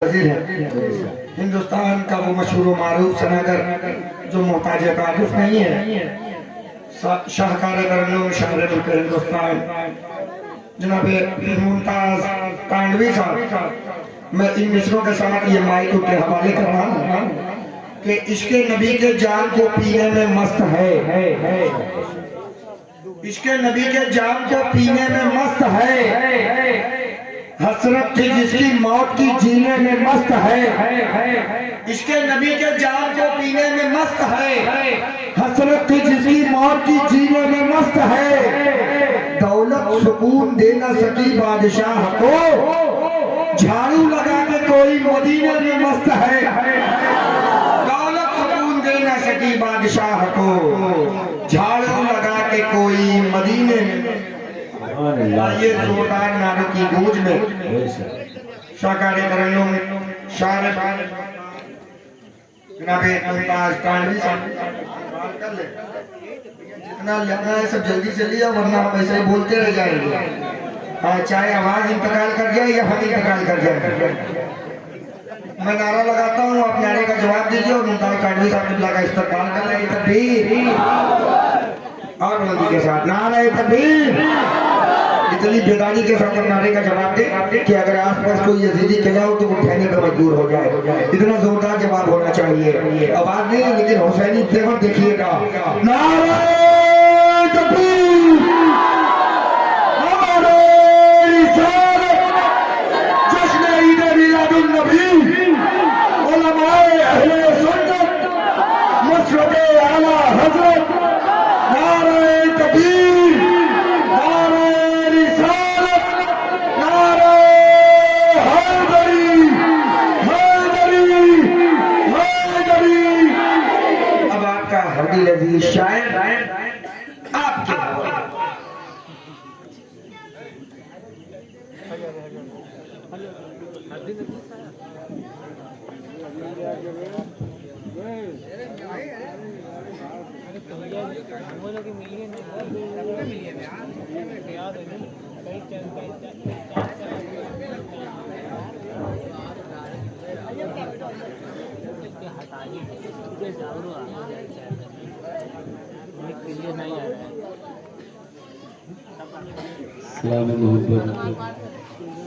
हिंदुस्तान का वो मशहूर मारूफ सनागर जो मोहताज तारुफ नहीं है, शाहकार शहर मुल्क हिंदुस्तान जनाब मुमताज कांडवी साहब, मैं इन मिसरों के साथ ये माइक के हवाले कर रहा हूँ कि इसके नबी के जान को पीने में मस्त है, इसके नबी के जान को पीने में मस्त है, हसरत थी जिसकी मौत की जीने में मस्त है, इसके नबी के जान को पीने में मस्त है, हसरत थी जिसकी मौत की जीने में मस्त है, दौलत सुकून दे न सकी बादशाह को, झाड़ू लगा के कोई मदीने में मस्त है, दौलत सुकून दे न सकी बादशाह को, झाड़ू लगा के कोई मदीने में। ये जोरदार नारों की गूंज में शाकारे तरन्नुम शार जनाबे मुमताज कांडवी साहब कर ले, जितना लेना है सब जल्दी से लिया वरना हम ऐसे ही बोलते रह जाएंगे। चाहे आवाज इंतकाल कर जाए या हम इंतकाल कर जाए, मैं नारा लगाता हूँ, आप नारे का जवाब दीजिए और मुमताज कांडवी साहब का इस्तेमाल कर लेंगे। तकबीर और मोदी के साथ नारा तकबीर, इतनी बेदारी के साथ नारे का जवाब दे कि अगर आसपास कोई यजीदी किला हो तो वो उठाने पर मजबूर हो जाए। इतना जोरदार जवाब होना चाहिए, आवाज नहीं लेकिन हुसैनी तेवर देखिएगा। नारे तकबीर, हमारे रिसालत, जश्न ईद मिलादुन नबी, उलमाए अहले सुन्नत, मशरक़े आला हज़रत, नारे तकबीर, शायद आपके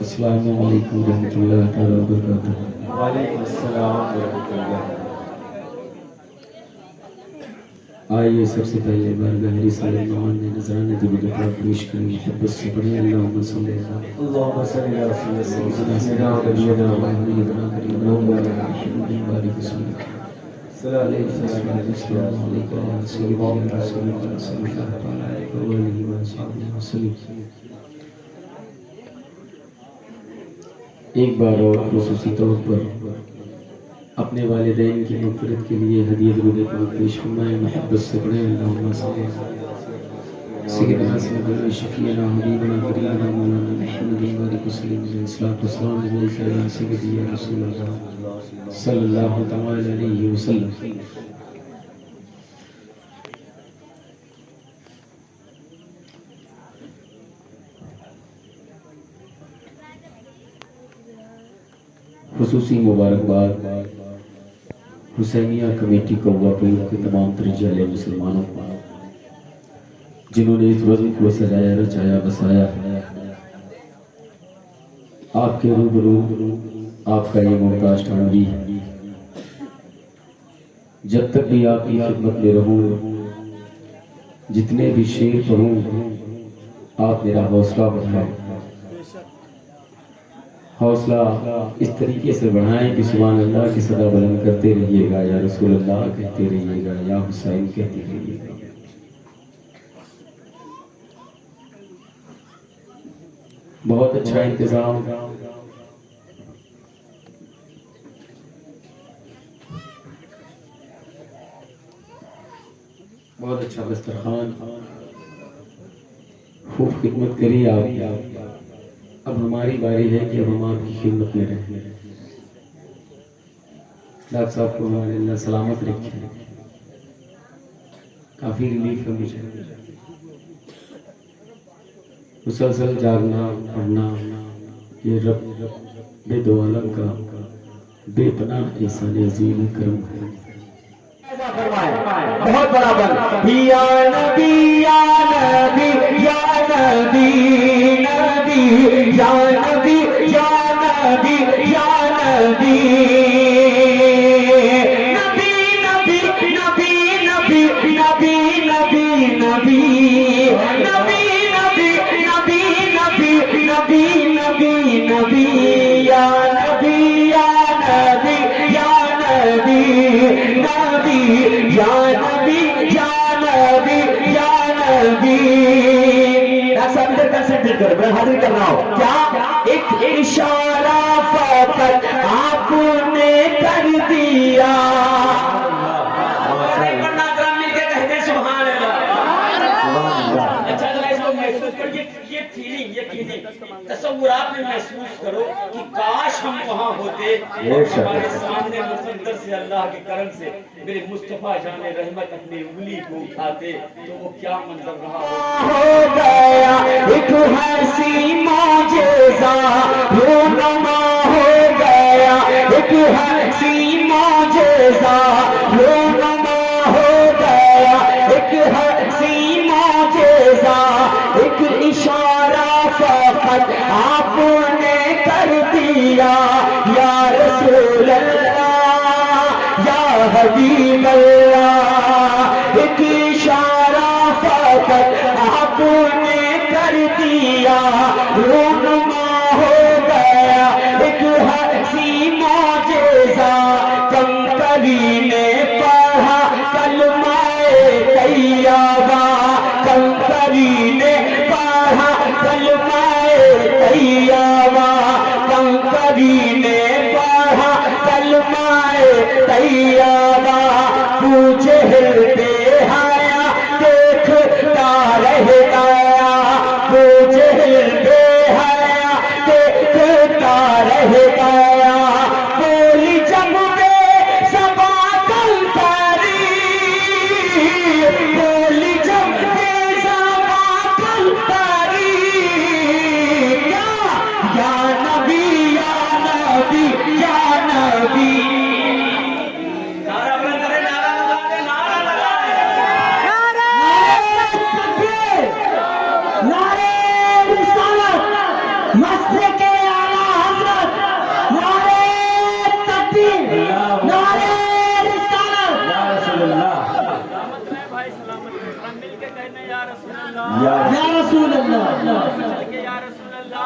अस्सलामु अलैकुम रहमतुल्लाहि तआला व बरकातुहू। वालेकुम अस्सलाम व रहमतुल्लाह। आइए सबसे पहले बारगाह रिसालत मान में नजराने दुरूद पाक पेश करें। तबस से पढ़ें अल्लाहुम्मा सल्ली अला सय्यिदिना व नबiyina मुहम्मद बारिक वसल्लम। एक बार और खुसूसी तौर पर अपने वालिदैन की मग़फ़िरत के लिए हदीया दुरूद पाक पेश फरमाएं। मोहब्बत से पढ़ें अल्लाहुम्मा सल्ली अला सय्यिदिना शफ़ीअना हबीबना करीमना मौलाना मुहम्मद बारिक वसल्लम। सल्लल्लाहु अलैहि सय्यिदी रसूलल्लाह सल्लल्लाहु तआला अलैहि वसल्लम। खुसूसी मुबारकबाद हुसैनिया कमेटी कौवापुर के तमाम तरजाले मुसलमानों को जिन्होंने इस वज़न को सजाया रचाया बसाया। आपके रूबरू आपका ये मुमताज कांडवी, जब तक भी आपकी खिदमत में रहूं, जितने भी शेर पढ़ूं, आप मेरा हौसला बढ़ाएं, हौसला इस तरीके से बढ़ाएं कि सुभान अल्लाह की सदा बुलंद करते रहिएगा, या रसूल अल्लाह कहते रहिएगा, या हुसैन कहते रहिएगा। बहुत अच्छा इंतजाम, बहुत अच्छा दस्तरखान, खूब खिदमत करी आप। अब हमारी बारी है कि अब हम आपकी खिदमत में रहें। डॉक्टर साहब को अल्लाह सलामत रखे, काफ़ी रिलीफ है मुझे। मुसलसल जागना पढ़ना ये रब बेदो आलम का बेपनाह एहसान अज़ीम करम है। बहुत बड़ा बल या नबी या नबी या नबी नबी या नबी या नबी या नबी नबी नबी नबी नबी नबी नबी नबी नबी नबी नबी नबी नबी नबी या नबी या नबी या नबी नबी या नबी या नबी या नबी। कंसंट्रेट करो, मैं हाजिर कर रहा हूं। क्या एक इशारा फकत आपने कर दिया। मिलकर कहते हैं सुभान अल्लाह। अच्छा जरा इसको महसूस करो, ये फीलिंग तसव्वुरात में महसूस करो कि काश हम वहां होते। हमारे सामने मुकद्दर से अल्लाह के करम से मेरे मुस्तफा जाने रहमत अपनी उंगली को उठाते तो वो क्या मंजर रहा हो गया। एक हंसी मौजज़ा रूनुमा हो गया, एक हंसी मौजज़ा रूनुमा हो गया, एक हंसी मौजज़ा एक इशारा फकत आपने कर दिया। या रसूल अल्लाह या हबीब अल्लाह, एक इशारा फकत आपने कर दिया। रूनुमा हो गया एक हंसी मौजज़ा। कंकरी ने पढ़ा कलमाए तैयबा, कंकरी ने पढ़ा कलमाए तैयबा, कंकरी ने पढ़ा कलमाए तैयबा। पूछे हिलते हया देखता रह गया, पूछे हिलते हया देखता रह गया। बोली जब में सबा कंकरी, बोली जब में सबा कंकरी। या नबी या नबी या नबी। नारा लगा दे, नारा लगा दे। नारे रिसालत मस्जिद के आला हज़रत, नारे तकबीर, नारे रिसालत। या रसूल अल्लाह, भाई सलामत हम मिल के कहने या रसूल अल्लाह, या रसूल अल्लाह, चल के या रसूल अल्लाह।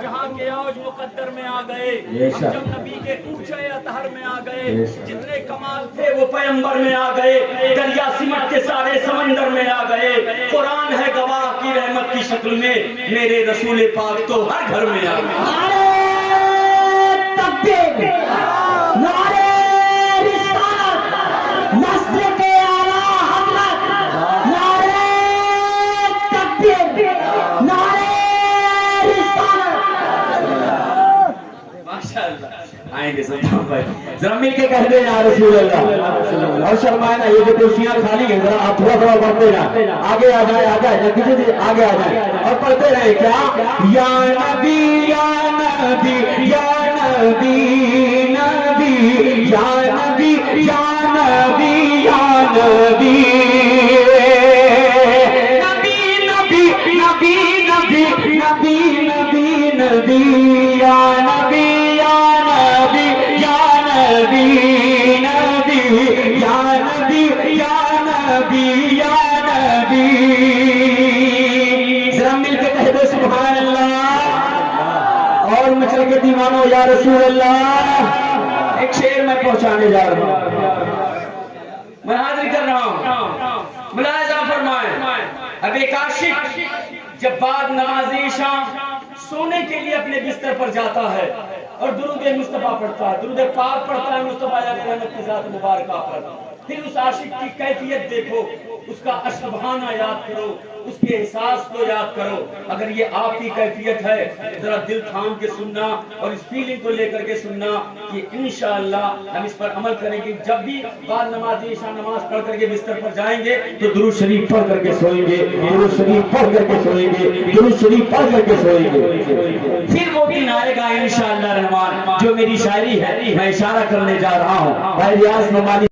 जहाँ के औज मुकद्दर में आ गए, जब नबी के ऊंचे अतहर में आ गए, जितने कमाल थे वो पैगंबर में आ गए, दरिया सिमट के सारे समंदर में आ गए। कुरान है गवाह की रहमत की शक्ल में, मेरे रसूल पाक तो हर घर में आ गए। नारे तकबीर, नारे रिसालत मस्जिद के आला हज़रत, नारे तकबीर, नारे रिसालत। माशाअल्लाह, आएंगे सब भाई, जरा मिल के कह दे या रसूल अल्लाह। और शर्माए ना, ये जो कुर्सियां खाली हैं जरा आप थोड़ा थोड़ा बढ़ते जाए, आगे आ जाए, आ जाए पीछे से आगे आ जाए और पढ़ते रहे। क्या या नबी या नबी या नबी नबी या नबी या नबी या नबी नबी नबी नबी नबी नबी नबी नबी या नबी या नबी या नबी नबी या नबी या नबी या नबी। जरा मिलकर कह दो सुभान अल्लाह। और मचल के दीवानो या रसूल अल्लाह। एक शेर मैं पहुंचाने जा रहा हूं, मैं हाजिर कर रहा हूं, मुलाहिजा फरमाएं। अब एक आशिक जब बाद नमाज़ी शाम सोने के लिए अपने बिस्तर पर जाता है और दुरूद मुस्तफा पढ़ता है, दुरूद पाक पढ़ता है मुस्तफा रहमत की ज़ात मुबारका पर, फिर उस आशिक की कैफियत देखो, उसका अशबहाना याद करो, उसके एहसास को याद करो। अगर ये आपकी कैफियत है, जरा दिल थाम के सुनना और इस फीलिंग को लेकर के सुनना कि इंशाअल्लाह हम इस पर अमल करेंगे। जब भी बाद नमाज ईशा नमाज पढ़ करके बिस्तर पर जाएंगे तो दुरूद शरीफ पढ़ करके सोएंगे, दुरूद शरीफ पढ़ करके सोएंगे, दुरूद शरीफ पढ़ करके सोएंगे। फिर वो दिन आएगा इंशाअल्लाह रहमान जो मेरी शायरी है मैं इशारा करने जा रहा हूँ। भाई रियाज ममाली